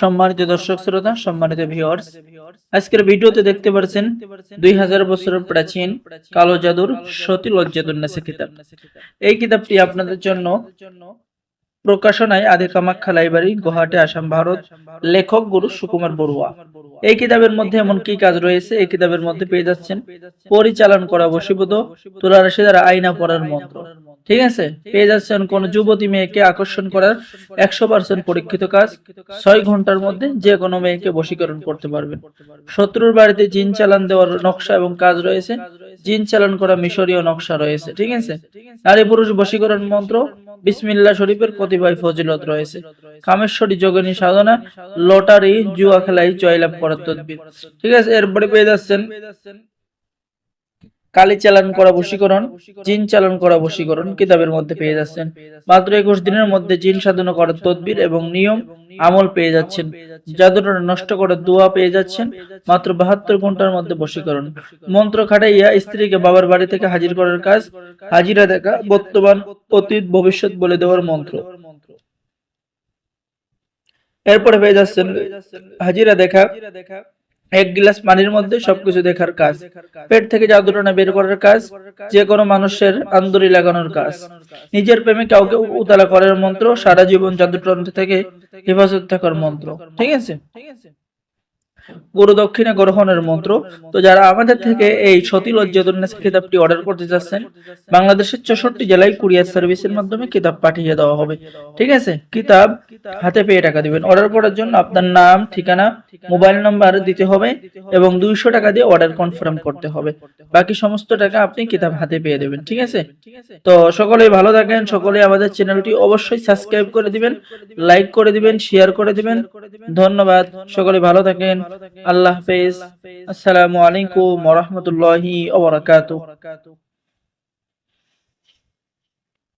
সম্মানিত দর্শক শ্রোতা, সম্মানিত ভিউয়ার্স, আজকের ভিডিওতে দেখতে পাচ্ছেন 2000 বছরের প্রাচীন কালো জাদুর সতী লজ্জাতুন্নেসা কিতাব। এই কিতাবটি আপনাদের জন্য প্রকাশনায় আদি কামাখ্যা লাইব্রেরি, গুয়াহাটি, আসাম, ভারত। লেখক গুরু সুকুমার বড়ুয়া। এই কিতাবের মধ্যে এমন কি কাজ রয়েছে? এই কিতাবের মধ্যে পেয়ে যাচ্ছেন পরিচালন করা বশীভূত, তুলা রাশি দ্বারা আয়না পড়ার মন্ত্র। ঠিক আছে, পেয়ে যাচ্ছেন কোন যুবতী মেয়েকে আকর্ষণ করার 100% পরীক্ষিত কাজ। 6 ঘন্টার মধ্যে যে কোনো মেয়েকে বশীকরণ করতে পারবেন। শত্রুর বাড়িতে জিন চালান দেওয়ার নকশা এবং কাজ রয়েছে। জিন চালান করা মিশরীয় নকশা রয়েছে। ঠিক আছে, নারী পুরুষ বশীকরণ মন্ত্র, বিসমিল্লাহ শরীফের কতিপয় ফজিলত রয়েছে। কামেশ্বরী যোগিনী সাধনা, লটারি, জুয়া খেলাই জয়লাভ করার তদবির। ঠিক আছে, এরপরে পেয়ে যাচ্ছেন কালি চালান করা বশীকরণ, জিন চালান করা বশীকরণ কিতাবের মধ্যে পেয়ে যাচ্ছেন। মাত্র 21 দিনের মধ্যে জিন সাধনা করার তদবির এবং নিয়ম আমল পেয়ে যাচ্ছেন। জাদুটা নষ্ট করার দোয়া পেয়ে যাচ্ছেন। মাত্র 72 ঘন্টার মধ্যে বশীকরণ। মন্ত্র খাটাইয়া স্ত্রীকে বাবার বাড়ি থেকে হাজির করার কাজ। হাজিরা দেখা, বর্তমান, অতীত, ভবিষ্যৎ বলে দেওয়ার মন্ত্র। এরপরে পেয়ে যাচ্ছেন হাজিরা দেখা, 1 গ্লাস পানির মধ্যে সবকিছু দেখার কাজ। পেট থেকে জাদুটনা বের করার কাজ। যে কোনো মানুষের আন্দুরি লাগানোর কাজ। নিজের প্রেমে কাউকে উতলা করার মন্ত্র। সারা জীবন জাদুটনা থেকে হেফাজত থাকার মন্ত্র। ঠিক আছে, গুরু দক্ষিণা গ্রহণের মন্ত্র। তো যারা আমাদের থেকে এই সতী লজ্জাতুন্নেসা কিতাবটি অর্ডার করতে যাচ্ছেন, বাংলাদেশের 64 জেলায় কুরিয়ার সার্ভিসের মাধ্যমে কিতাব পাঠিয়ে দেওয়া হবে। ঠিক আছে, কিতাব হাতে পেয়ে টাকা দিবেন। অর্ডার করার জন্য আপনার নাম, ঠিকানা, মোবাইল নাম্বার দিতে হবে এবং 200 টাকা দিয়ে অর্ডার কনফার্ম করতে হবে। বাকি সমস্ত টাকা আপনি কিতাব হাতে পেয়ে দেবেন। ঠিক আছে, তো সকলেই ভালো থাকেন। সকলেই আমাদের চ্যানেলটি অবশ্যই সাবস্ক্রাইব করে দিবেন, লাইক করে দিবেন, শেয়ার করে দিবেন। ধন্যবাদ। সকলে ভালো থাকেন। আল্লাহ হাফেজ। আসসালামু আলাইকুম ওয়া রাহমাতুল্লাহি ওয়া বারাকাতুহু।